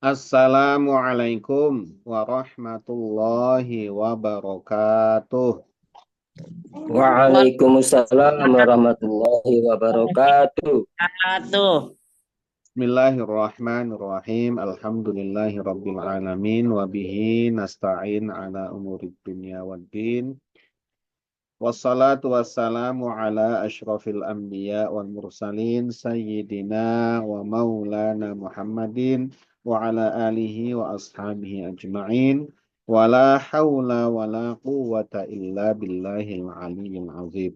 Assalamualaikum warahmatullahi wabarakatuh. Waalaikumsalam warahmatullahi wabarakatuh. Wabarakatuh. Bismillahirrahmanirrahim. Alhamdulillahi rabbil alamin. Wabihi nasta'in ala umurid dunya waddin. Wassalatu wassalamu ala ashrafil anbiya wal mursalin. Sayyidina wa maulana Muhammadin. Wa ala alihi wa ashabihi ajma'in. Wa la hawla wa la quwwata illa billahil aliyyil azim.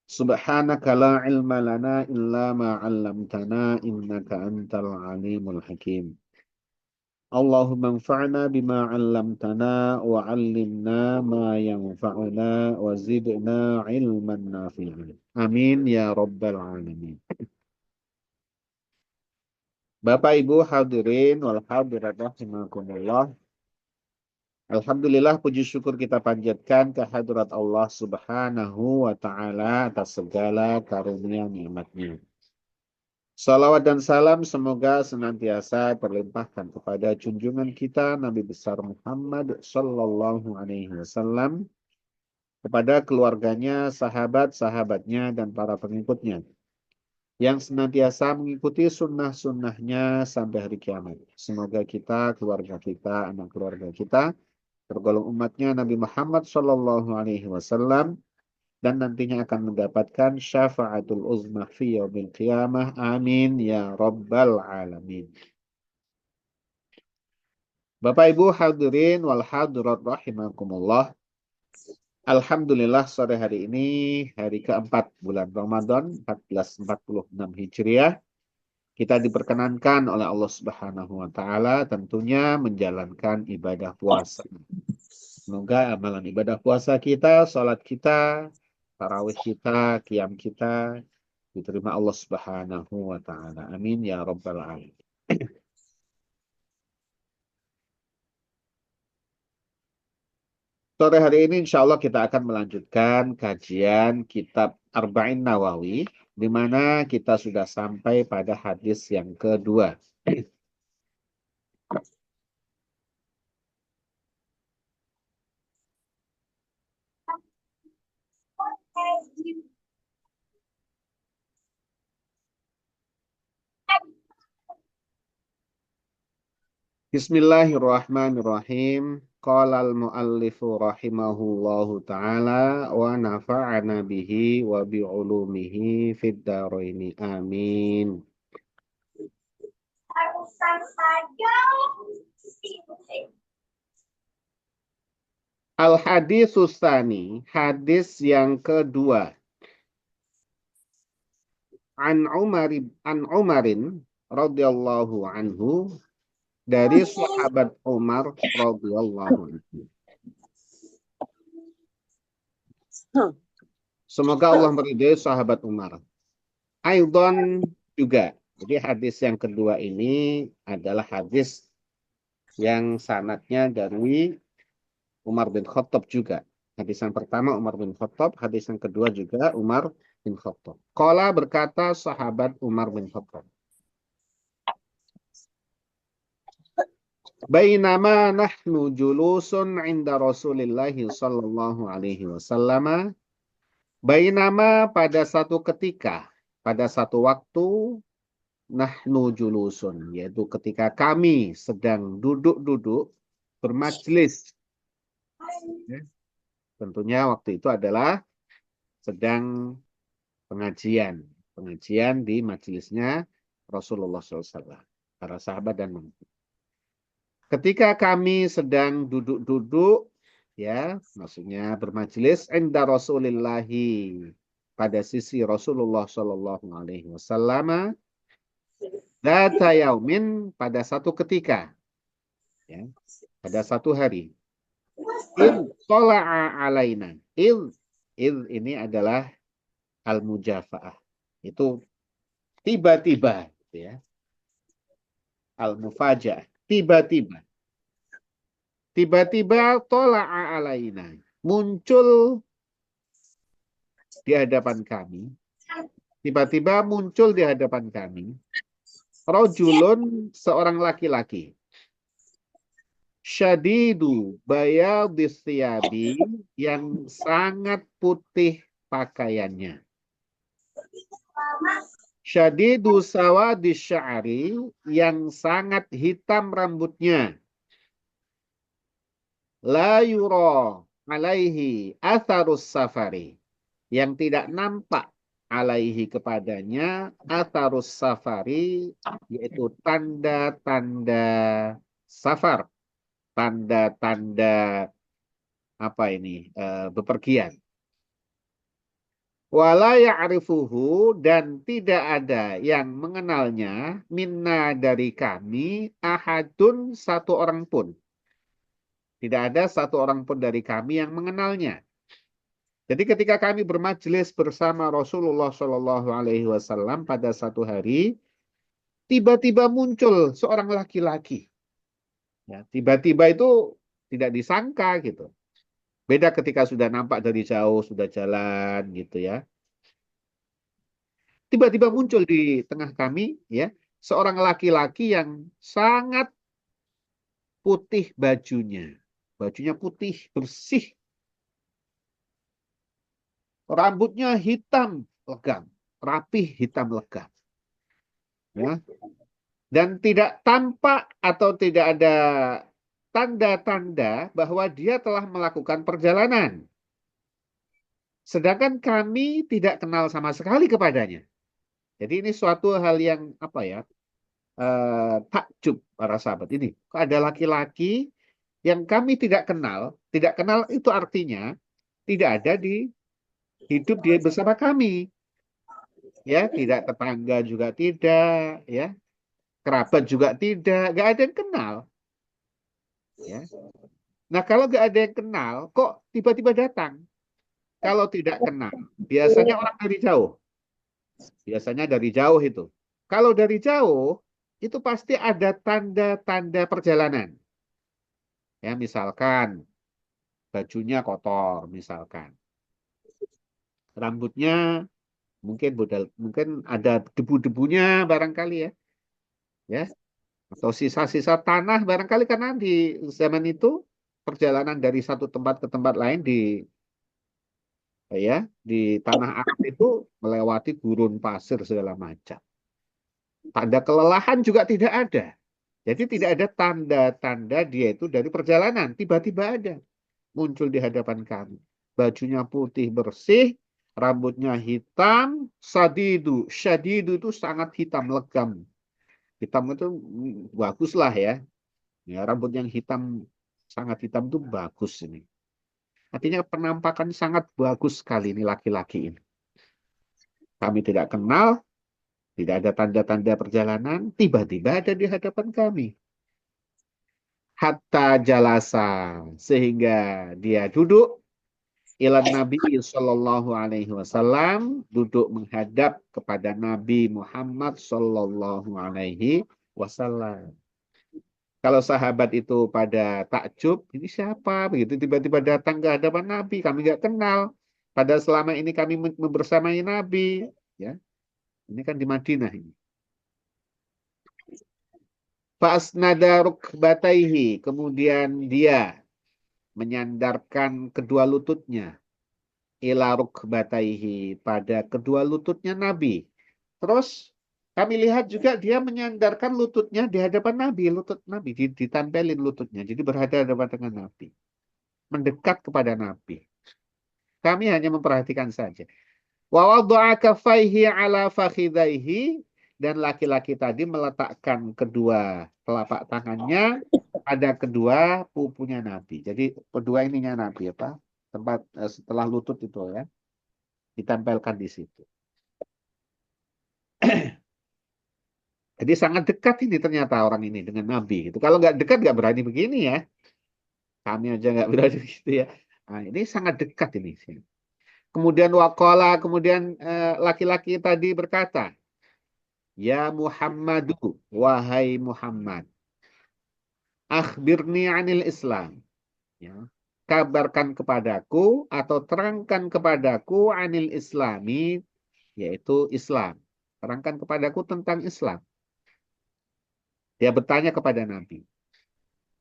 Subhanaka la ilma lana illa ma 'allamtana innaka antal alimul hakim. Allahumma anfa'na bima 'allamtana wa 'allimna ma yanfa'una wa zidna ilman nafi'an. Amin ya rabbal alamin. Bapak Ibu hadirin wal hadirat rahimakumullah. Alhamdulillah puji syukur kita panjatkan kehadirat Allah Subhanahu wa taala atas segala karunia nikmat-Nya. Salawat dan salam semoga senantiasa terlimpahkan kepada junjungan kita Nabi besar Muhammad Sallallahu Alaihi Wasallam, kepada keluarganya, sahabat-sahabatnya, dan para pengikutnya yang senantiasa mengikuti sunnah-sunnahnya sampai hari kiamat. Semoga kita, keluarga kita, anak keluarga kita tergolong umatnya Nabi Muhammad Sallallahu Alaihi Wasallam dan nantinya akan mendapatkan syafaatul uzmah fi yaumil qiyamah. Amin ya rabbal alamin. Bapak Ibu hadirin wal hadirat rahimakumullah. Alhamdulillah sore hari ini hari keempat bulan Ramadan 1446 Hijriah. Kita diperkenankan oleh Allah Subhanahu wa taala tentunya menjalankan ibadah puasa. Semoga amalan ibadah puasa kita, salat kita, tarawih kita, qiyam kita diterima Allah Subhanahu wa taala. Amin ya rabbal alamin. Sore hari ini insya Allah kita akan melanjutkan kajian kitab Arba'in Nawawi, di mana kita sudah sampai pada hadis yang kedua. Bismillahirrahmanirrahim. Qala al-muallifu rahimahullahu ta'ala wa nafa'ana bihi wa bi'ulumihi fid dharaini. Amin. Al-haditsus tsani, hadis yang kedua. An Umarin radhiyallahu anhu, dari sahabat Umar radhiyallahu anhu. Semoga Allah meridai sahabat Umar. Aidon juga. Jadi hadis yang kedua ini adalah hadis yang sanadnya dari Umar bin Khattab juga. Hadis yang pertama Umar bin Khattab, hadis yang kedua juga Umar bin Khattab. Qala berkata sahabat Umar bin Khattab. Bainama nahnu julusun inda Rasulillah sallallahu alaihi wasallam. Bainama pada satu ketika, pada satu waktu, nahnu julusun, yaitu ketika kami sedang duduk-duduk bermajlis. Ya, tentunya waktu itu adalah sedang pengajian di majelisnya Rasulullah SAW, para sahabat dan manusia. Ketika kami sedang duduk-duduk, ya, maksudnya bermajelis inda Rasulillahi, pada sisi Rasulullah Shallallahu Alaihi Wasallam, data yaumin, pada satu ketika, ya, pada satu hari. Il tola'a alaina. Il ini adalah al-mujafaah. Itu tiba-tiba, gitu ya. Al-mufajaah, tiba-tiba. Tiba-tiba tola'a alaina, muncul di hadapan kami. Tiba-tiba muncul di hadapan kami Rajulun, seorang laki-laki. Syadidu bayadis thiyabi, yang sangat putih pakaiannya. Syadidu sawadis sya'ri, yang sangat hitam rambutnya. La yura alaihi atharus safari, yang tidak nampak alaihi kepadanya atharus safari, yaitu tanda-tanda safar, tanda-tanda apa ini, bepergian. Wala ya'rifuhu, dan tidak ada yang mengenalnya minna, dari kami, ahadun, satu orang pun. Tidak ada satu orang pun dari kami yang mengenalnya. Jadi ketika kami bermajelis bersama Rasulullah Shallallahu Alaihi Wasallam pada satu hari, tiba-tiba muncul seorang laki-laki. Ya, tiba-tiba itu tidak disangka gitu. Beda ketika sudah nampak dari jauh, sudah jalan gitu ya. Tiba-tiba muncul di tengah kami, ya, seorang laki-laki yang sangat putih bajunya. Bajunya putih, bersih. Rambutnya hitam legam, rapih hitam legam. Ya. Dan tidak tampak atau tidak ada tanda-tanda bahwa dia telah melakukan perjalanan. Sedangkan kami tidak kenal sama sekali kepadanya. Jadi ini suatu hal yang apa ya, takjub para sahabat ini. Kok ada laki-laki yang kami tidak kenal? Tidak kenal itu artinya tidak ada di hidup dia bersama kami. Ya, tidak tetangga juga tidak, ya, kerabat juga tidak, nggak ada yang kenal. Ya. Nah, kalau nggak ada yang kenal, kok tiba-tiba datang? Kalau tidak kenal, biasanya orang dari jauh. Biasanya dari jauh itu. Kalau dari jauh, itu pasti ada tanda-tanda perjalanan. Ya, misalkan bajunya kotor, misalkan. Rambutnya mungkin ada debu-debunya barangkali ya. Ya, atau sisa-sisa tanah barangkali, karena di zaman itu perjalanan dari satu tempat ke tempat lain di tanah Arab itu melewati gurun pasir segala macam. Tanda kelelahan juga tidak ada. Jadi tidak ada tanda-tanda dia itu dari perjalanan. Tiba-tiba ada. Muncul di hadapan kami. Bajunya putih bersih, rambutnya hitam, sadidu. Syadidu itu sangat hitam legam. Hitam itu bagus lah ya. Ya, rambut yang hitam, sangat hitam itu bagus ini. Artinya penampakan sangat bagus sekali ini laki-laki ini. Kami tidak kenal, tidak ada tanda-tanda perjalanan, tiba-tiba ada di hadapan kami. Hatta jalasa, sehingga dia duduk, ilan Nabi Sallallahu Alaihi Wasallam, duduk menghadap kepada Nabi Muhammad Sallallahu Alaihi Wasallam. Kalau sahabat itu pada takjub, ini siapa? Begitu tiba-tiba datang ke hadapan Nabi, kami nggak kenal. Padahal selama ini kami membersamai Nabi, ya. Ini kan di Madinah ini. Fa'asnada rukbataihi, kemudian dia menyandarkan kedua lututnya ila rukbataihi, pada kedua lututnya Nabi. Terus kami lihat juga dia menyandarkan lututnya di hadapan Nabi, lutut Nabi ditempelin lututnya, jadi berhadapan dengan Nabi, mendekat kepada Nabi. Kami hanya memperhatikan saja. Wa wada'a kaffaihi ala fakhidaihi, dan laki-laki tadi meletakkan kedua telapak tangannya pada kedua pupunya Nabi. Jadi kedua ininya Nabi apa? Tempat setelah lutut itu ya, ditempelkan di situ. Jadi sangat dekat ini ternyata orang ini dengan Nabi. Gitu. Kalau nggak dekat nggak berani begini ya. Kami aja nggak berani begitu ya. Nah, ini sangat dekat ini. Kemudian waqala, kemudian laki-laki tadi berkata, ya Muhammadu, wahai Muhammad, akhbirni anil Islam. Ya. Kabarkan kepadaku atau terangkan kepadaku anil Islami, yaitu Islam. Terangkan kepadaku tentang Islam. Dia bertanya kepada Nabi.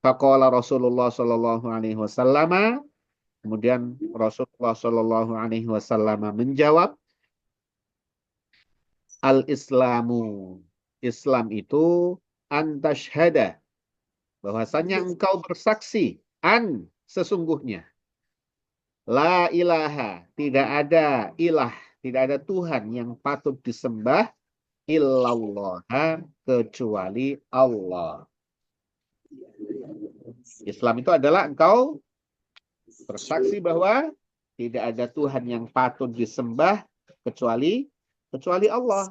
Faqala Rasulullah sallallahu alaihi wasallam, kemudian Rasulullah sallallahu alaihi wasallam menjawab, al-Islamu. Islam itu antashhada, bahwasanya engkau bersaksi sesungguhnya la ilaha, tidak ada ilah, tidak ada Tuhan yang patut disembah illallah, kecuali Allah. Islam itu adalah engkau bersaksi bahwa tidak ada Tuhan yang patut disembah kecuali Allah.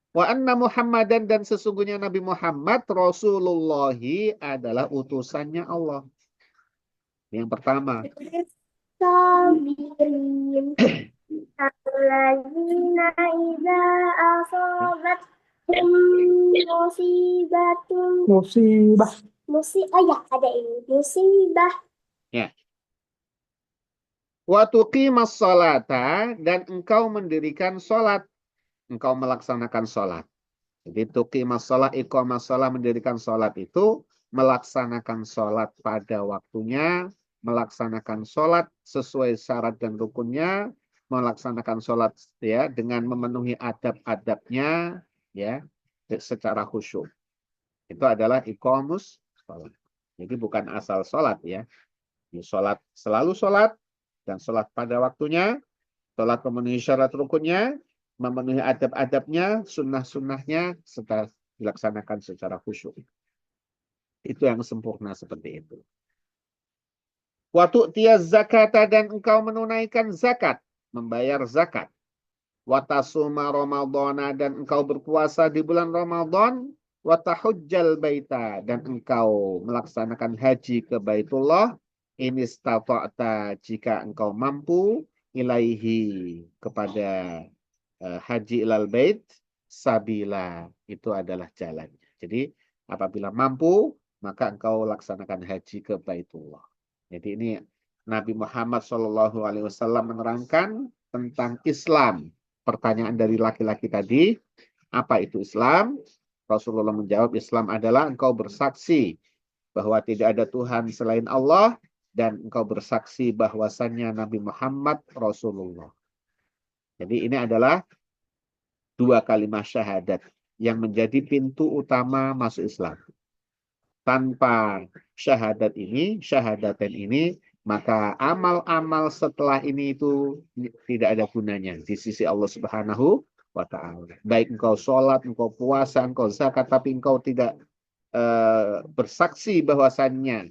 Wa anna Muhammadan, dan sesungguhnya Nabi Muhammad Rasulullahi adalah utusannya Allah. Yang pertama. Sabirin alladzina idza asabat musibah ada ini musibah. Ya. Wa tuqimas sholata, dan engkau mendirikan sholat, engkau melaksanakan sholat. Jadi tuqimas sholat, iqamas sholat, mendirikan sholat itu melaksanakan sholat pada waktunya, melaksanakan sholat sesuai syarat dan rukunnya, melaksanakan sholat ya dengan memenuhi adab-adabnya ya secara khusyuk. Itu adalah iqamus sholat. Jadi bukan asal sholat ya. Sholat selalu sholat dan sholat pada waktunya, sholat memenuhi syarat rukunnya, memenuhi adab-adabnya, sunnah-sunnahnya, setelah dilaksanakan secara khusyuk. Itu yang sempurna seperti itu. Waktu tiaz zakata, dan engkau menunaikan zakat, membayar zakat. Watasuma Ramadana, dan engkau berpuasa di bulan Ramadan. Watahujjal baita, dan engkau melaksanakan haji ke Baitullah. Ini istata'ta, jika engkau mampu, ilaihi, kepada haji ilal bait, sabila, itu adalah jalannya. Jadi apabila mampu, maka engkau laksanakan haji ke Baitullah. Jadi ini Nabi Muhammad SAW menerangkan tentang Islam. Pertanyaan dari laki-laki tadi, apa itu Islam? Rasulullah menjawab, Islam adalah engkau bersaksi bahwa tidak ada Tuhan selain Allah, dan engkau bersaksi bahwasannya Nabi Muhammad Rasulullah. Jadi ini adalah dua kalimat syahadat yang menjadi pintu utama masuk Islam. Tanpa syahadaten ini, maka amal-amal setelah ini itu tidak ada gunanya di sisi Allah Subhanahu wa ta'ala. Baik engkau sholat, engkau puasa, engkau zakat, tapi engkau tidak bersaksi bahwasannya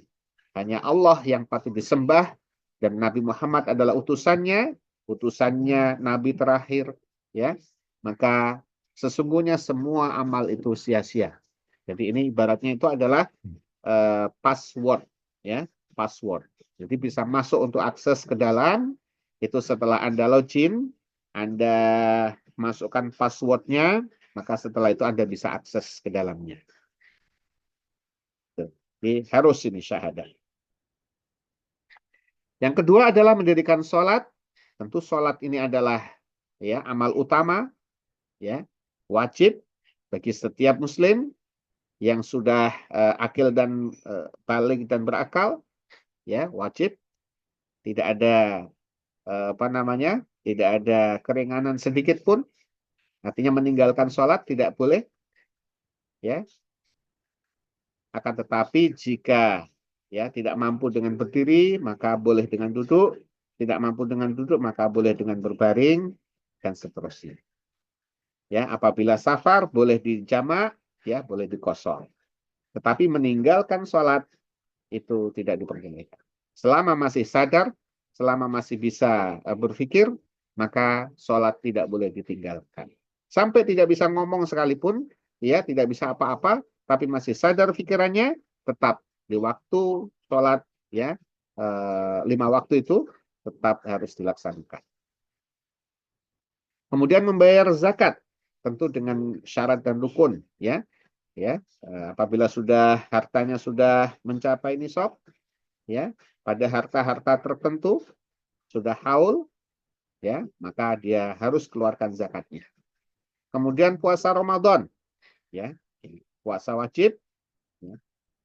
hanya Allah yang patut disembah dan Nabi Muhammad adalah utusannya Nabi terakhir, ya, maka sesungguhnya semua amal itu sia-sia. Jadi ini ibaratnya itu adalah password, ya, password. Jadi bisa masuk untuk akses ke dalam, itu setelah Anda login, Anda masukkan passwordnya, maka setelah itu Anda bisa akses ke dalamnya. Jadi harus ini syahadat. Yang kedua adalah mendirikan sholat. Tentu sholat ini adalah ya amal utama, ya, wajib bagi setiap muslim yang sudah akil dan baligh dan berakal, ya, wajib. Tidak ada tidak ada keringanan sedikit pun. Artinya meninggalkan sholat tidak boleh, ya. Akan tetapi jika ya tidak mampu dengan berdiri, maka boleh dengan duduk. Tidak mampu dengan duduk, maka boleh dengan berbaring dan seterusnya. Ya, apabila safar boleh dijamak, ya, boleh dikosor. Tetapi meninggalkan sholat itu tidak diperbolehkan. Selama masih sadar, selama masih bisa berpikir, maka sholat tidak boleh ditinggalkan. Sampai tidak bisa ngomong sekalipun, ya, tidak bisa apa-apa, tapi masih sadar pikirannya, tetap di waktu sholat, ya, 5 waktu itu tetap harus dilaksanakan. Kemudian membayar zakat, tentu dengan syarat dan rukun, ya. Ya, apabila sudah hartanya sudah mencapai nisab, ya, pada harta-harta tertentu sudah haul, ya, maka dia harus keluarkan zakatnya. Kemudian puasa Ramadan, ya, puasa wajib ya,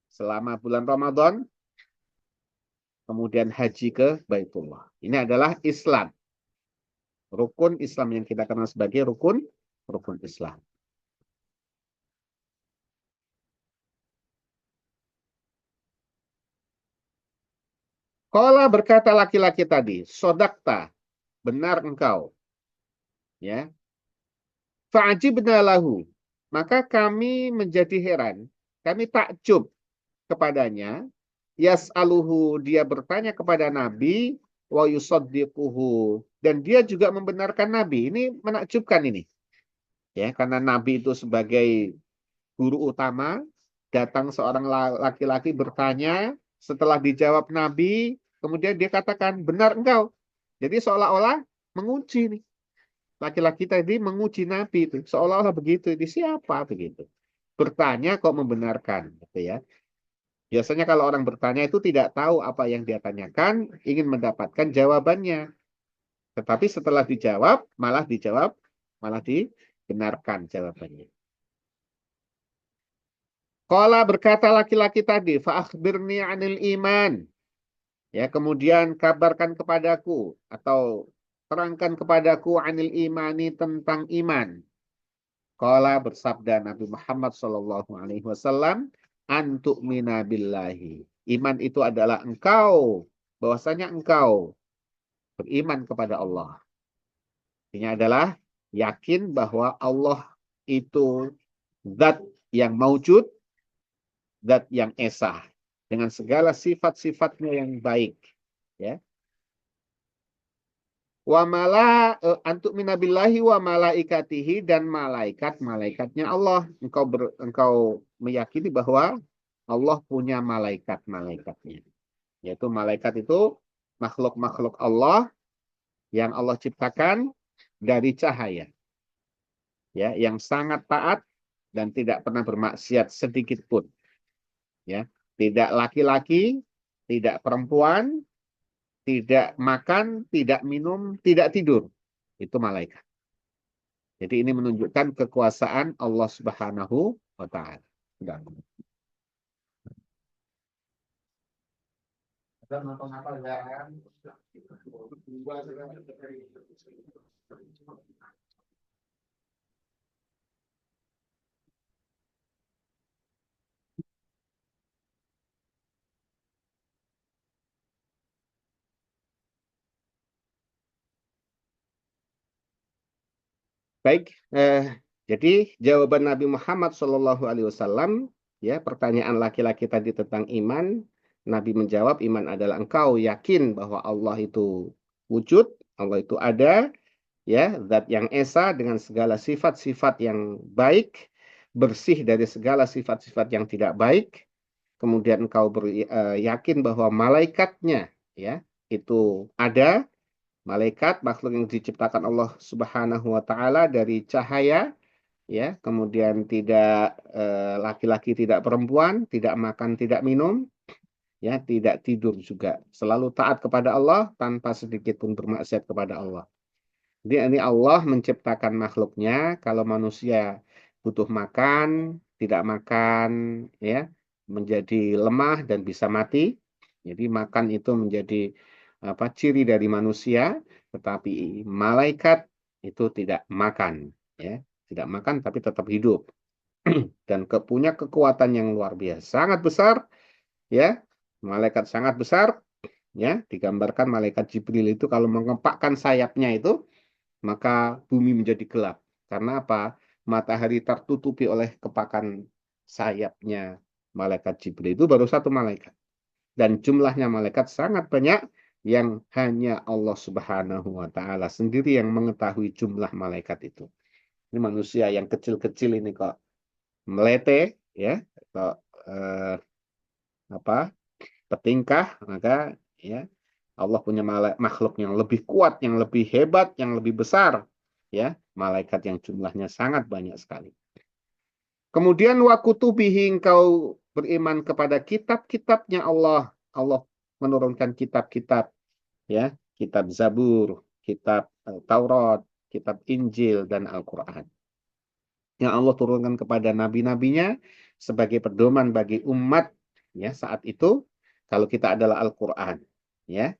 selama bulan Ramadan. Kemudian haji ke Baitullah. Ini adalah Islam. Rukun Islam yang kita kenal sebagai rukun Islam. Qala berkata laki-laki tadi, sodakta, benar engkau. Ya. Fa'ajibna lahu. Maka kami menjadi heran, kami takjub kepadanya. Yas'aluhu, dia bertanya kepada Nabi, wa yusaddiquhu, dan dia juga membenarkan Nabi. Ini menakjubkan ini. Ya, karena Nabi itu sebagai guru utama, datang seorang laki-laki bertanya, setelah dijawab Nabi, kemudian dia katakan, benar engkau. Jadi seolah-olah menguji nih. Laki-laki tadi menguji Nabi itu, seolah-olah begitu. Ini siapa begitu? Bertanya kok membenarkan, gitu ya. Biasanya kalau orang bertanya itu tidak tahu apa yang dia tanyakan, ingin mendapatkan jawabannya. Tetapi setelah dijawab, malah dibenarkan jawabannya. Qala berkata laki-laki tadi, fa'akhbirni 'anil iman. Ya, kemudian kabarkan kepadaku atau terangkan kepadaku 'anil imani, tentang iman. Qala bersabda Nabi Muhammad sallallahu alaihi wasallam, antu'mina billahi. Iman itu adalah engkau, bahwasanya engkau beriman kepada Allah. Ini adalah yakin bahwa Allah itu zat yang maujud, zat yang esa, dengan segala sifat-sifatnya yang baik. Ya. Wa mala antuk minabillahi wa malaikatihi, dan malaikat-malaikatnya Allah. Engkau meyakini bahwa Allah punya malaikat-malaikatnya. Yaitu malaikat itu makhluk-makhluk Allah yang Allah ciptakan dari cahaya. Ya, yang sangat taat dan tidak pernah bermaksiat sedikit pun. Ya, tidak laki-laki, tidak perempuan, tidak makan, tidak minum, tidak tidur. Itu malaikat. Jadi ini menunjukkan kekuasaan Allah Subhanahu wa taala. Sudah. Baik, jadi jawaban Nabi Muhammad SAW, ya, pertanyaan laki-laki tadi tentang iman, Nabi menjawab, iman adalah engkau yakin bahwa Allah itu wujud, Allah itu ada, ya, zat yang esa dengan segala sifat-sifat yang baik, bersih dari segala sifat-sifat yang tidak baik. Kemudian engkau yakin bahwa malaikatnya, ya, itu ada. Malaikat, makhluk yang diciptakan Allah Subhanahu wa taala dari cahaya, ya, kemudian tidak laki-laki, tidak perempuan, tidak makan, tidak minum, ya, tidak tidur juga. Selalu taat kepada Allah tanpa sedikit pun bermaksiat kepada Allah. Jadi ini Allah menciptakan makhluknya, kalau manusia butuh makan, tidak makan, ya, menjadi lemah dan bisa mati. Jadi makan itu menjadi ciri dari manusia, tetapi malaikat itu tidak makan, ya, tidak makan tapi tetap hidup dan punya kekuatan yang luar biasa, sangat besar, ya, malaikat sangat besar, ya, digambarkan malaikat Jibril itu kalau mengepakkan sayapnya itu, maka bumi menjadi gelap. Karena apa? Matahari tertutupi oleh kepakan sayapnya malaikat Jibril, itu baru satu malaikat. Dan jumlahnya malaikat sangat banyak, yang hanya Allah Subhanahu wa taala sendiri yang mengetahui jumlah malaikat itu. Ini manusia yang kecil-kecil ini kok melete, ya, kok petingkah, maka, ya, Allah punya makhluk yang lebih kuat, yang lebih hebat, yang lebih besar, ya, malaikat yang jumlahnya sangat banyak sekali. Kemudian wa kutubihi, engkau beriman kepada kitab-kitabnya Allah. Allah menurunkan kitab-kitab, ya, kitab Zabur, kitab Taurat, kitab Injil dan Al-Qur'an. yang Allah turunkan kepada nabi-nabinya sebagai pedoman bagi umat ya saat itu kalau kita adalah Al-Qur'an ya.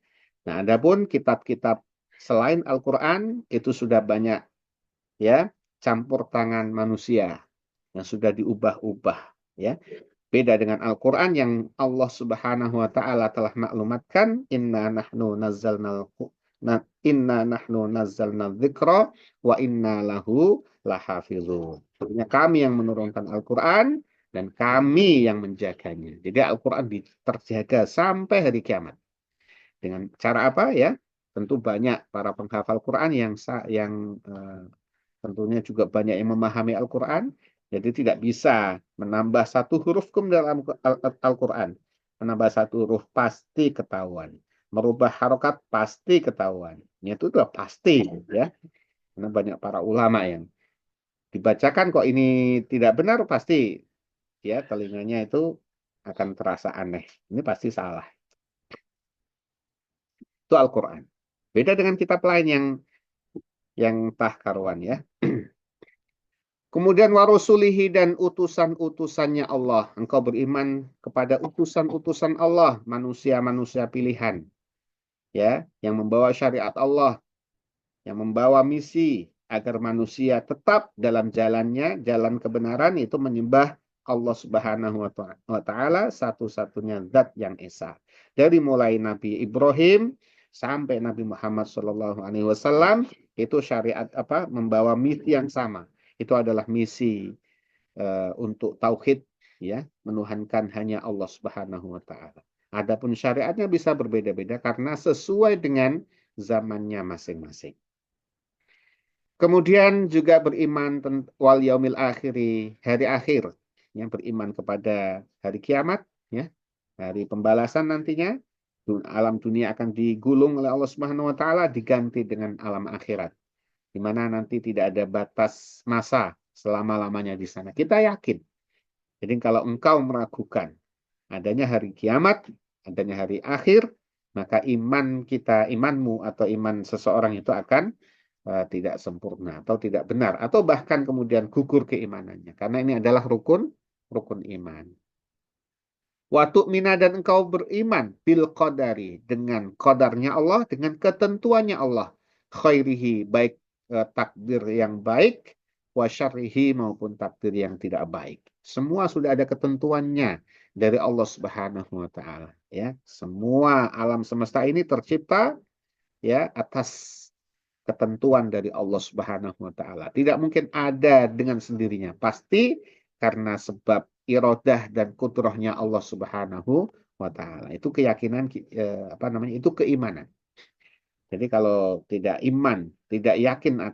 Nah, adapun kitab-kitab selain Al-Qur'an itu sudah banyak ya campur tangan manusia yang sudah diubah-ubah ya. Beda dengan Al-Qur'an yang Allah Subhanahu wa taala telah maklumatkan inna nahnu nazzalna dzikra wa inna lahu lahafizun. Artinya kami yang menurunkan Al-Qur'an dan kami yang menjaganya. Jadi Al-Qur'an terjaga sampai hari kiamat. Dengan cara apa ya? Tentu banyak para penghafal Quran yang tentunya juga banyak yang memahami Al-Quran, jadi tidak bisa menambah satu huruf kum dalam Al-Quran. Menambah satu huruf pasti ketahuan. Merubah harokat pasti ketahuan. Itu sudah pasti ya. Karena banyak para ulama yang dibacakan kok ini tidak benar pasti ya telinganya itu akan terasa aneh. Ini pasti salah. Itu Al-Quran. Beda dengan kitab lain yang tah karuan ya. Kemudian warusulihi dan utusan-utusannya Allah. Engkau beriman kepada utusan-utusan Allah, manusia-manusia pilihan. Ya, yang membawa syariat Allah, yang membawa misi agar manusia tetap dalam jalannya, jalan kebenaran itu menyembah Allah Subhanahu wa taala satu-satunya zat yang esa. Dari mulai Nabi Ibrahim sampai Nabi Muhammad SAW itu syariat apa? Membawa misi yang sama. Itu adalah misi untuk tauhid ya, menuhankan hanya Allah Subhanahu wa taala. Adapun syariatnya bisa berbeda-beda karena sesuai dengan zamannya masing-masing. Kemudian juga beriman wal yaumil akhiri, hari akhir, yang beriman kepada hari kiamat ya, hari pembalasan nantinya. Alam dunia akan digulung oleh Allah Subhanahu wa taala diganti dengan alam akhirat, di mana nanti tidak ada batas masa selama-lamanya di sana. Kita yakin. Jadi kalau engkau meragukan adanya hari kiamat, adanya hari akhir, maka iman kita, imanmu atau iman seseorang itu akan tidak sempurna atau tidak benar atau bahkan kemudian gugur keimanannya karena ini adalah rukun iman. Wa tu'mina dan engkau beriman bil qadari dengan qadarnya Allah, dengan ketentuannya Allah, khairihi baik takdir yang baik, wa syarrihi maupun takdir yang tidak baik. Semua sudah ada ketentuannya dari Allah Subhanahu wa taala ya. Semua alam semesta ini tercipta ya atas ketentuan dari Allah Subhanahu wa taala. Tidak mungkin ada dengan sendirinya. Pasti karena sebab iradah dan kudrahnya Allah Subhanahu wa taala. Itu keyakinan apa namanya? Itu keimanan. Jadi kalau tidak iman, tidak yakin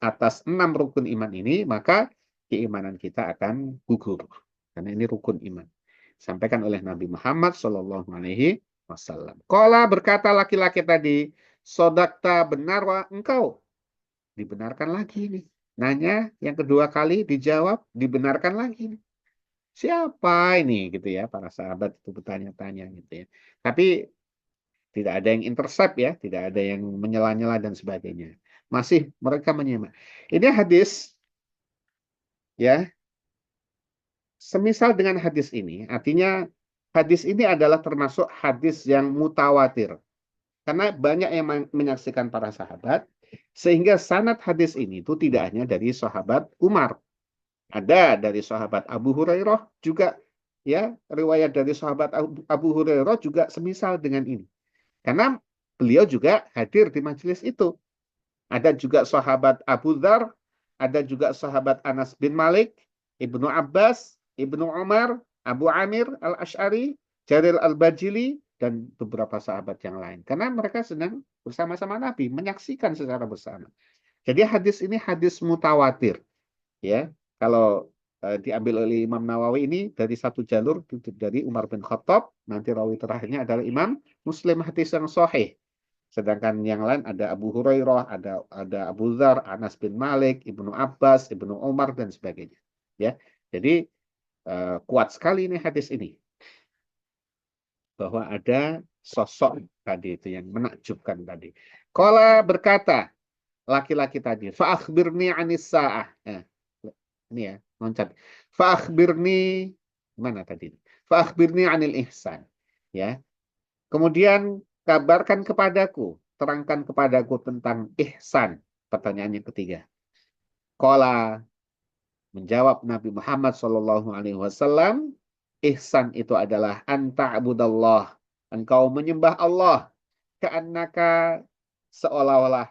atas 6 rukun iman ini, maka keimanan kita akan gugur. Karena ini rukun iman. Sampaikan oleh Nabi Muhammad Shallallahu alaihi wasallam. Qala berkata laki-laki tadi, sodakta benar wa engkau. Dibenarkan lagi nih. Nanya yang kedua kali dijawab, dibenarkan lagi nih. Siapa ini gitu ya, para sahabat itu bertanya-tanya gitu ya. Tapi tidak ada yang intercept ya, tidak ada yang menyela-nyela dan sebagainya. Masih mereka menyimak. Ini hadis ya, semisal dengan hadis ini, artinya hadis ini adalah termasuk hadis yang mutawatir. Karena banyak yang menyaksikan para sahabat, sehingga sanad hadis ini itu tidak hanya dari sahabat Umar. Ada dari sahabat Abu Hurairah juga, ya, riwayat dari sahabat Abu Hurairah juga semisal dengan ini. Karena beliau juga hadir di majelis itu. Ada juga sahabat Abu Dzar, ada juga sahabat Anas bin Malik, Ibnu Abbas, Ibnu Umar, Abu Amir Al-Asy'ari, Jarir Al-Bajili, dan beberapa sahabat yang lain. Karena mereka sedang bersama-sama Nabi, menyaksikan secara bersama. Jadi hadis ini hadis mutawatir. Ya, kalau diambil oleh Imam Nawawi ini dari satu jalur dari Umar bin Khattab, nanti rawi terakhirnya adalah Imam Muslim, hadis yang sahih. Sedangkan yang lain ada Abu Hurairah, ada Abu Dzar, Anas bin Malik, Ibnu Abbas, Ibnu Umar dan sebagainya. Ya, jadi kuat sekali ini hadis ini bahwa ada sosok tadi itu yang menakjubkan tadi. Qala berkata laki-laki tadi, fa akhbirni anis saah. Ini ya, loncat. Fa'akhbirni, mana tadi? Fa'akhbirni anil ihsan. Ya. Kemudian kabarkan kepadaku, terangkan kepadaku tentang ihsan. Pertanyaan yang ketiga. Qala, menjawab Nabi Muhammad SAW, ihsan itu adalah anta'budallah. Engkau menyembah Allah. Ka'annaka, seolah-olah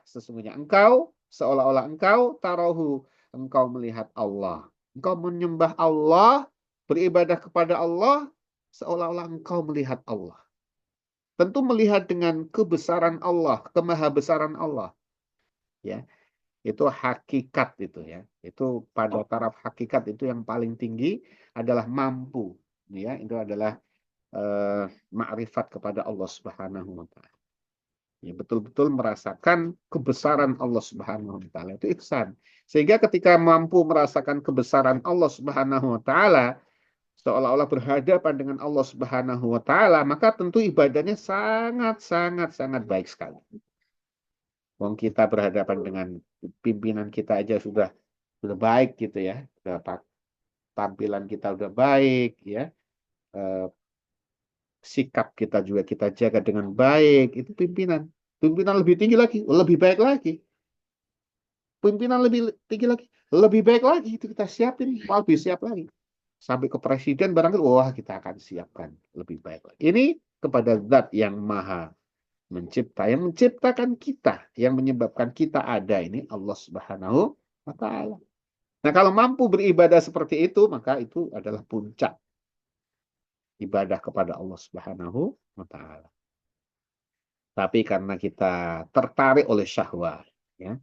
engkau tarahu, engkau melihat Allah. Engkau menyembah Allah, beribadah kepada Allah, seolah-olah engkau melihat Allah. Tentu melihat dengan kebesaran Allah, kemahabesaran Allah. Ya, itu hakikat itu ya. Itu pada taraf hakikat itu yang paling tinggi adalah mampu. Ya, itu adalah makrifat kepada Allah Subhanahu wa taala. Ya, betul-betul merasakan kebesaran Allah Subhanahu wa taala, itu ihsan. Sehingga ketika mampu merasakan kebesaran Allah Subhanahu wa taala, seolah-olah berhadapan dengan Allah Subhanahu wa taala, maka tentu ibadahnya sangat sangat sangat baik sekali. Wong kita berhadapan dengan pimpinan kita aja sudah baik gitu ya. Tampilan kita udah baik ya. Sikap kita juga kita jaga dengan baik, itu pimpinan. Pimpinan lebih tinggi lagi, lebih baik lagi. Pimpinan lebih tinggi lagi, lebih baik lagi, itu kita siapin, lebih siap lagi. Sampai ke presiden barangkali, wah kita akan siapkan lebih baik lagi. Ini kepada zat yang maha mencipta, yang menciptakan kita, yang menyebabkan kita ada, ini Allah Subhanahu wa taala. Nah, kalau mampu beribadah seperti itu, maka itu adalah puncak ibadah kepada Allah Subhanahu wa taala. Tapi karena kita tertarik oleh syahwat, ya,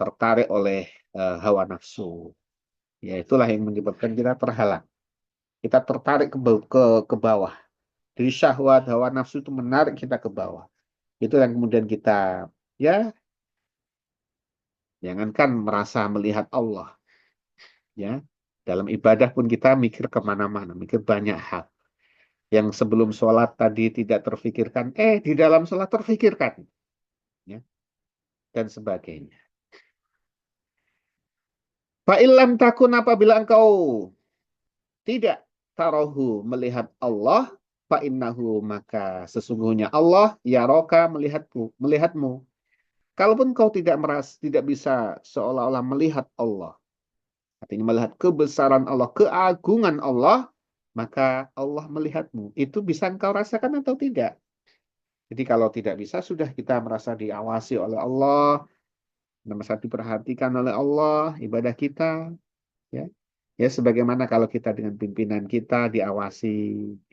tertarik oleh hawa nafsu, ya itulah yang menyebabkan kita terhalang. Kita tertarik ke bawah. Jadi syahwat, hawa nafsu itu menarik kita ke bawah. Itu yang kemudian kita, ya, jangankan merasa melihat Allah, ya, dalam ibadah pun kita mikir kemana-mana, mikir banyak hal. Yang sebelum sholat tadi tidak terfikirkan, di dalam sholat terfikirkan, ya, dan sebagainya. Fa'ilam takun, apabila engkau tidak tarahu melihat Allah, fa'innahu, maka sesungguhnya Allah yaroka melihatmu. Kalaupun kau tidak bisa seolah-olah melihat Allah, artinya melihat kebesaran Allah, keagungan Allah, maka Allah melihatmu. Itu bisa engkau rasakan atau tidak? Jadi kalau tidak bisa, sudah kita merasa diawasi oleh Allah, merasa diperhatikan oleh Allah, ibadah kita, ya. Ya, sebagaimana kalau kita dengan pimpinan kita diawasi,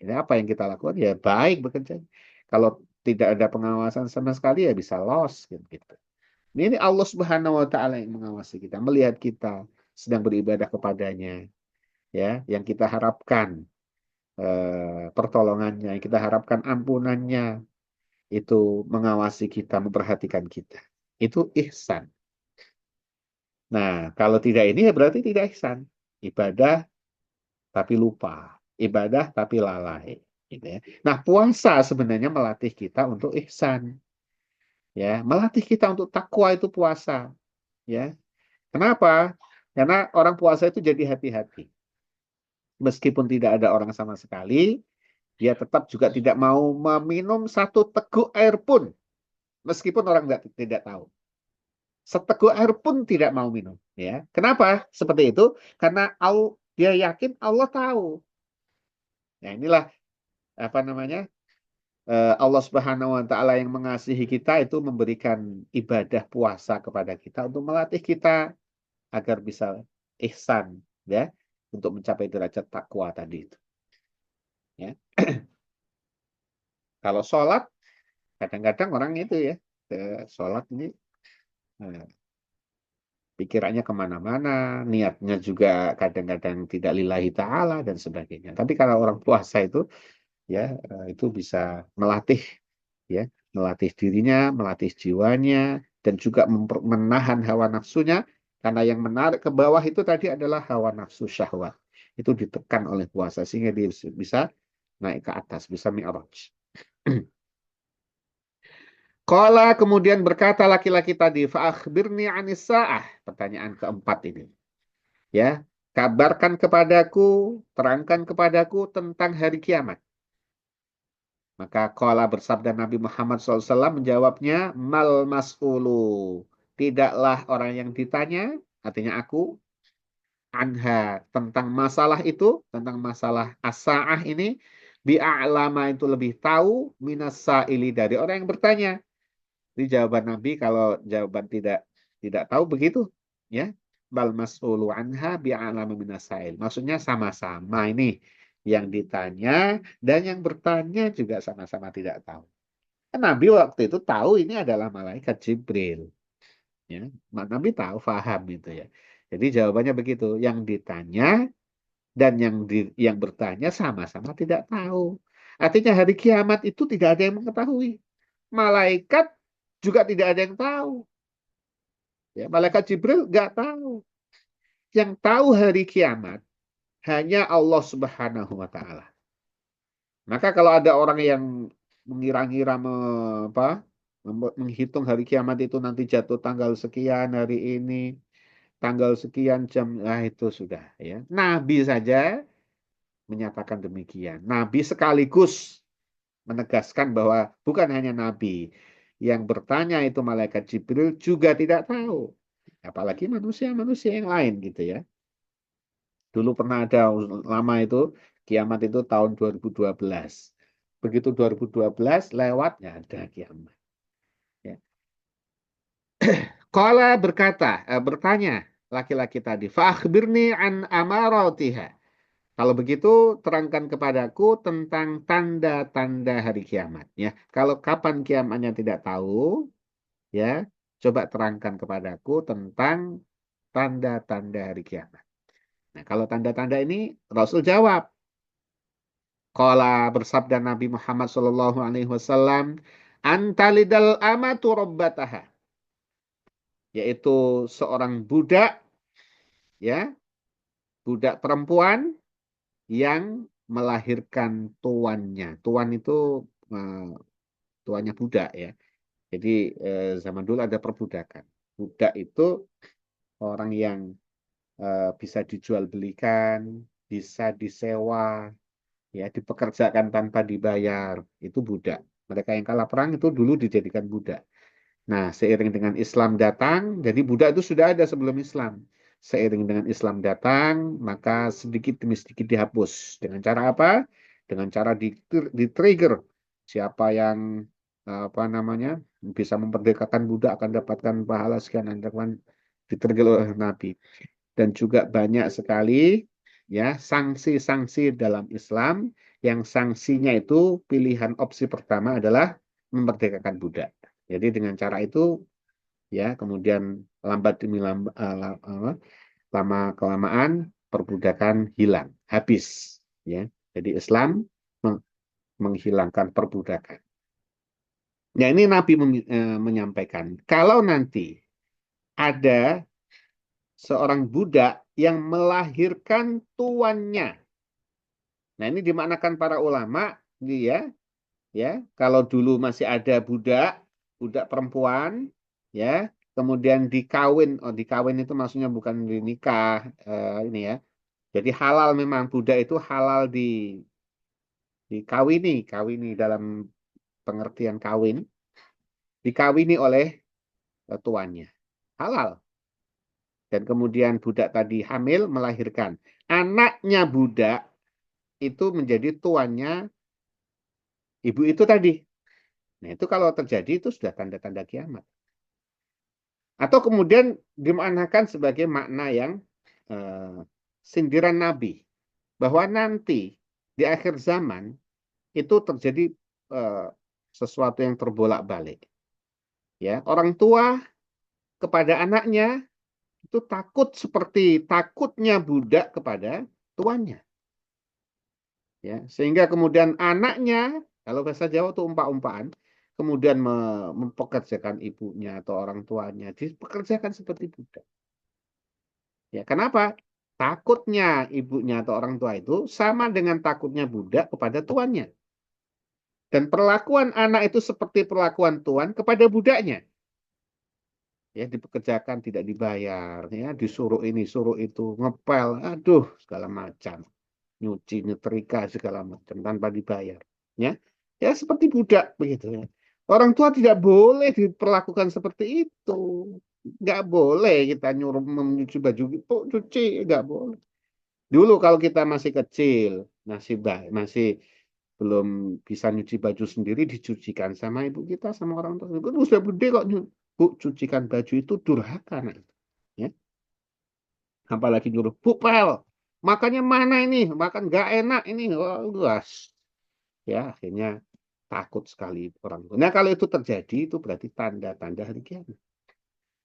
ini apa yang kita lakukan? Ya baik bekerja. Kalau tidak ada pengawasan sama sekali, ya bisa loss gitu. Ini Allah Subhanahu wa taala yang mengawasi kita, melihat kita sedang beribadah kepadanya, ya, yang kita harapkan pertolongannya, yang kita harapkan ampunannya, itu mengawasi kita, memperhatikan kita. Itu ihsan. Nah, kalau tidak ini ya berarti tidak ihsan. Ibadah tapi lupa, ibadah tapi lalai, gitu ya. Nah, puasa sebenarnya melatih kita untuk ihsan, ya, melatih kita untuk takwa, itu puasa, ya. Kenapa? Karena orang puasa itu jadi hati-hati. Meskipun tidak ada orang sama sekali, dia tetap juga tidak mau meminum satu teguk air pun, meskipun orang tidak tahu. Seteguk air pun tidak mau minum, ya. Kenapa? Seperti itu karena dia yakin Allah tahu. Nah, inilah apa namanya? Allah Subhanahu wa taala yang mengasihi kita itu memberikan ibadah puasa kepada kita untuk melatih kita agar bisa ihsan, ya, untuk mencapai derajat takwa tadi itu. Ya. Kalau sholat, kadang-kadang orang itu ya, sholat ini pikirannya kemana-mana, niatnya juga kadang-kadang tidak lillahi ta'ala dan sebagainya. Tapi kalau orang puasa itu, ya, itu bisa melatih, ya, melatih dirinya, melatih jiwanya, dan juga menahan hawa nafsunya, karena yang menarik ke bawah itu tadi adalah hawa nafsu syahwat. Itu ditekan oleh puasa sehingga dia bisa naik ke atas, bisa mi'raj. Qala, kemudian berkata laki-laki tadi, fa'akhbirni anis sa'ah. Pertanyaan keempat ini. Ya, kabarkan kepadaku, terangkan kepadaku tentang hari kiamat. Maka qala bersabda Nabi Muhammad SAW menjawabnya, mal mas'ulu. Tidaklah orang yang ditanya, artinya aku, anha, tentang masalah itu, tentang masalah as-sa'ah ini, bi'a'lama itu lebih tahu, minas sa'ili dari orang yang bertanya. Ini jawaban Nabi kalau jawaban tidak tahu begitu, ya. Bal mas'ulu anha bi'a'lama minas sa'il. Maksudnya sama-sama ini yang ditanya dan yang bertanya juga sama-sama tidak tahu. Nabi waktu itu tahu ini adalah malaikat Jibril. Ya, Nabi tahu, faham itu ya. Jadi jawabannya begitu. Yang ditanya dan yang bertanya sama-sama tidak tahu. Artinya hari kiamat itu tidak ada yang mengetahui. Malaikat juga tidak ada yang tahu. Ya, malaikat Jibril nggak tahu. Yang tahu hari kiamat hanya Allah Subhanahu wa taala. Maka kalau ada orang yang mengira-ngira menghitung hari kiamat itu nanti jatuh tanggal sekian hari ini, tanggal sekian jam, nah itu sudah ya. Nabi saja menyatakan demikian. Nabi sekaligus menegaskan bahwa bukan hanya Nabi yang bertanya itu malaikat Jibril juga tidak tahu. Apalagi manusia-manusia yang lain gitu ya. Dulu pernah ada lama itu kiamat itu tahun 2012. Begitu 2012 lewat nggak ada kiamat. Ya. Qala bertanya laki-laki tadi, "Fa'akhbirni an amaratiha." Kalau begitu, terangkan kepadaku tentang tanda-tanda hari kiamat. Ya, kalau kapan kiamatnya tidak tahu, ya, coba terangkan kepadaku tentang tanda-tanda hari kiamat. Nah, kalau tanda-tanda ini Rasul jawab. Qala bersabda Nabi Muhammad SAW, antalidal amatu rabbataha, yaitu seorang budak, ya, budak perempuan yang melahirkan tuannya. Tuan itu eh, tuannya budak ya. Jadi zaman dulu ada perbudakan. Budak itu orang yang bisa dijual belikan, bisa disewa, ya dipekerjakan tanpa dibayar. Itu budak. Mereka yang kalah perang itu dulu dijadikan budak. Nah, seiring dengan Islam datang, jadi budak itu sudah ada sebelum Islam. Seiring dengan Islam datang, maka sedikit demi sedikit dihapus. Dengan cara apa? Dengan cara di-trigger. Siapa yang apa namanya bisa memperdekakan budak akan dapatkan pahala sekian, akan di-trigger oleh Nabi. Dan juga banyak sekali ya sanksi-sanksi dalam Islam yang sanksinya itu pilihan opsi pertama adalah memerdekakan budak. Jadi dengan cara itu ya kemudian lambat demi lama kelamaan perbudakan hilang, habis ya. Jadi Islam menghilangkan perbudakan. Ya ini Nabi menyampaikan kalau nanti ada seorang budak yang melahirkan tuannya. Nah ini dimaknakan para ulama dia ya kalau dulu masih ada budak perempuan ya kemudian dikawin, oh dikawin itu maksudnya bukan dinikah ini ya, jadi halal, memang budak itu halal kawini dalam pengertian kawin, dikawini oleh tuannya, halal. Dan kemudian budak tadi hamil melahirkan anaknya, budak itu menjadi tuannya ibu itu tadi. Nah itu kalau terjadi itu sudah tanda-tanda kiamat. Atau kemudian dimaknakan sebagai makna yang sindiran Nabi. Bahwa nanti di akhir zaman itu terjadi sesuatu yang terbolak-balik. Ya, orang tua kepada anaknya itu takut seperti takutnya budak kepada tuannya. Ya, sehingga kemudian anaknya, kalau bahasa Jawa itu umpa-umpaan, kemudian mempekerjakan ibunya atau orang tuanya, dipekerjakan seperti budak. Ya, kenapa? Takutnya ibunya atau orang tua itu sama dengan takutnya budak kepada tuannya. Dan perlakuan anak itu seperti perlakuan tuan kepada budaknya. ya dipekerjakan tidak dibayar, ya disuruh ini suruh itu, ngepel, aduh segala macam, nyuci nyetrika segala macam tanpa dibayar, ya ya seperti budak begitu ya. Orang tua tidak boleh diperlakukan seperti itu, nggak boleh kita nyuruh menyuci baju, "Oh, cuci," nggak boleh. Dulu kalau kita masih kecil, masih belum bisa nyuci baju sendiri, dicucikan sama ibu kita, sama orang tua. Itu sudah gede kok, Bu, cucikan baju itu durhaka, nah. Ya. Apalagi nyuruh, "Bu, pel, makannya mana ini? Makan nggak enak ini." Oh, luas. Ya, akhirnya takut sekali orang tua. Nah, kalau itu terjadi, itu berarti tanda-tanda hari kiamat.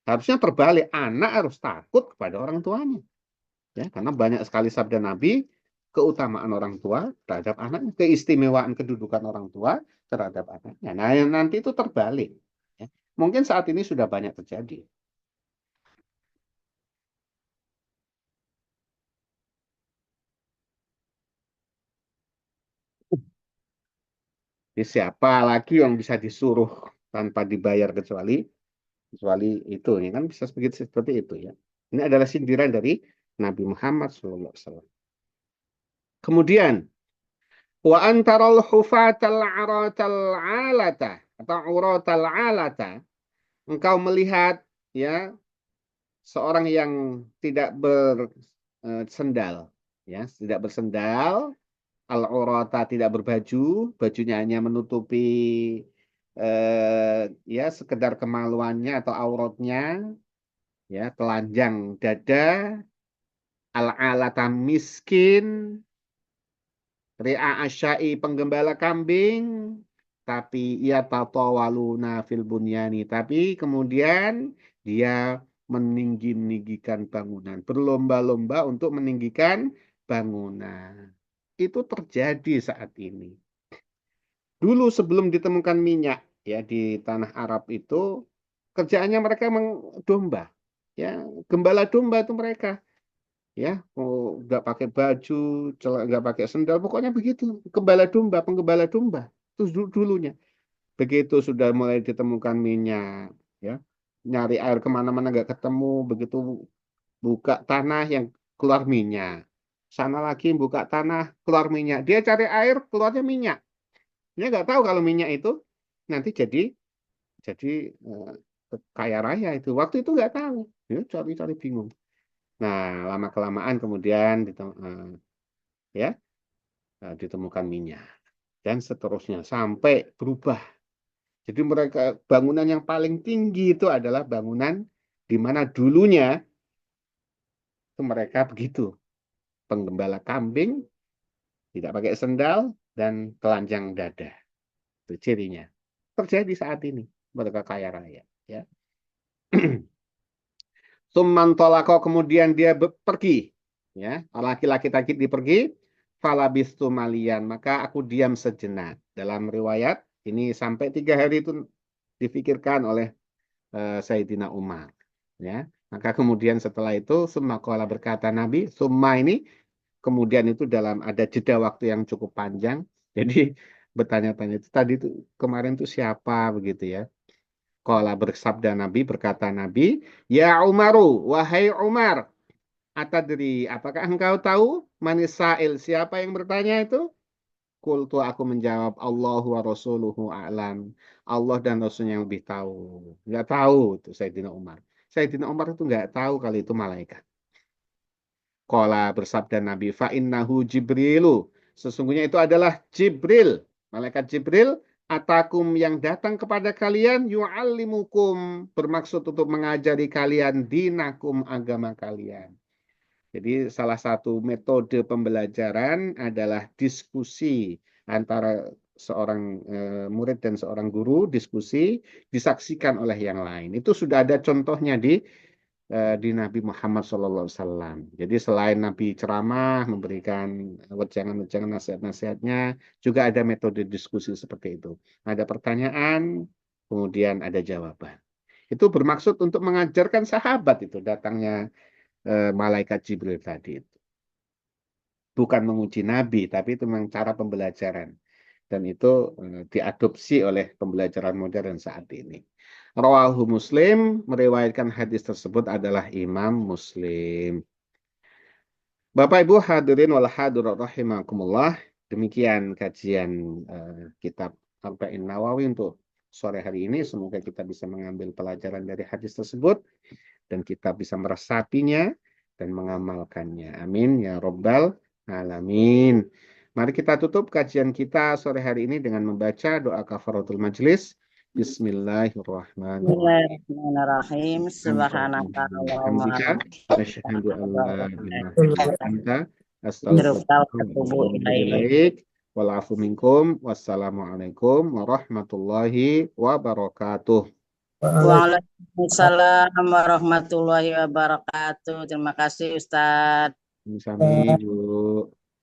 Harusnya terbalik, anak harus takut kepada orang tuanya. Ya, karena banyak sekali sabda Nabi, keutamaan orang tua terhadap anaknya, keistimewaan kedudukan orang tua terhadap anaknya. Nah, yang nanti itu terbalik. Ya. Mungkin saat ini sudah banyak terjadi. Jadi siapa lagi yang bisa disuruh tanpa dibayar kecuali kecuali itu, ya kan bisa begitu seperti itu ya. Ini adalah sindiran dari Nabi Muhammad SAW. Kemudian wa antaral hufatal aratal alata atau uratal alata, engkau melihat ya seorang yang tidak bersendal, ya tidak bersendal, al-urata tidak berbaju, bajunya hanya menutupi ya sekedar kemaluannya atau auratnya, ya telanjang dada, al-alata miskin, ri'a asyai penggembala kambing, tapi ia tatawaluna fil bunyani, tapi kemudian dia meninggi-ninggikan bangunan, berlomba-lomba untuk meninggikan bangunan. Itu terjadi saat ini. Dulu sebelum ditemukan minyak ya di tanah Arab itu, kerjaannya mereka memang domba, ya gembala domba itu mereka, ya nggak pakai baju, nggak pakai sendal, pokoknya begitu, gembala domba, penggembala domba itu dulunya. Begitu sudah mulai ditemukan minyak, ya nyari air kemana-mana nggak ketemu, begitu buka tanah yang keluar minyak, sana lagi buka tanah keluar minyak, dia cari air keluarnya minyak, dia nggak tahu kalau minyak itu nanti jadi eh, kaya raya, itu waktu itu nggak tahu, dia cari-cari bingung. Nah, lama kelamaan kemudian ya ditemukan minyak dan seterusnya sampai berubah. Jadi mereka bangunan yang paling tinggi itu adalah bangunan di mana dulunya itu mereka begitu, penggembala kambing, tidak pakai sendal dan telanjang dada. Itu cirinya. Terjadi saat ini mereka kaya raya, ya. Summan tolako kemudian dia pergi, ya laki-laki tadi dipergi, falabistu malian maka aku diam sejenak. Dalam riwayat ini sampai 3 hari itu difikirkan oleh Sayyidina Umar, ya maka kemudian setelah itu summa qala berkata Nabi, summa ini kemudian itu dalam ada jeda waktu yang cukup panjang, jadi bertanya-tanya itu tadi itu kemarin itu siapa begitu ya. Qala bersabda Nabi, berkata Nabi, "Ya Umaru, wahai Umar, atadri, apakah engkau tahu manisail, siapa yang bertanya itu?" Kultu aku menjawab, Allahu wa rasuluhu a'lam. Allah dan Rasulnya yang lebih tahu. Enggak tahu itu Sayyidina Umar. Sayyidina Umar itu enggak tahu kalau itu malaikat. Qala bersabda Nabi, fa innahu Jibrilu. Sesungguhnya itu adalah Jibril. Malaikat Jibril atakum yang datang kepada kalian yu'allimukum, bermaksud untuk mengajari kalian dinakum, agama kalian. Jadi salah satu metode pembelajaran adalah diskusi antara seorang murid dan seorang guru, diskusi disaksikan oleh yang lain. Itu sudah ada contohnya di Nabi Muhammad SAW. Jadi selain Nabi ceramah, memberikan wejangan-wejangan nasihat-nasihatnya, juga ada metode diskusi seperti itu. Ada pertanyaan, kemudian ada jawaban. Itu bermaksud untuk mengajarkan sahabat itu datangnya malaikat Jibril tadi itu. Bukan menguji Nabi, tapi itu memang cara pembelajaran. Dan itu diadopsi oleh pembelajaran modern saat ini. Rawahu Muslim, meriwayatkan hadis tersebut adalah Imam Muslim. Bapak Ibu hadirin wal hadirat rahimakumullah, demikian kajian kitab Arba'in Nawawi untuk sore hari ini. Semoga kita bisa mengambil pelajaran dari hadis tersebut dan kita bisa meresapinya dan mengamalkannya. Amin ya Rabbal Alamin. Mari kita tutup kajian kita sore hari ini dengan membaca doa kafaratul majlis. Bismillahirrahmanirrahim. Bismillahirrahmanirrahim. Subhanaka Allahumma Asyhadu an la ilaha illa anta astaghfiruka wa atubu ilaik. Walafu minkum. Wassalamualaikum warahmatullahi wabarakatuh. Waalaikumsalam warahmatullahi wabarakatuh. Terima kasih Ustadz. Sami.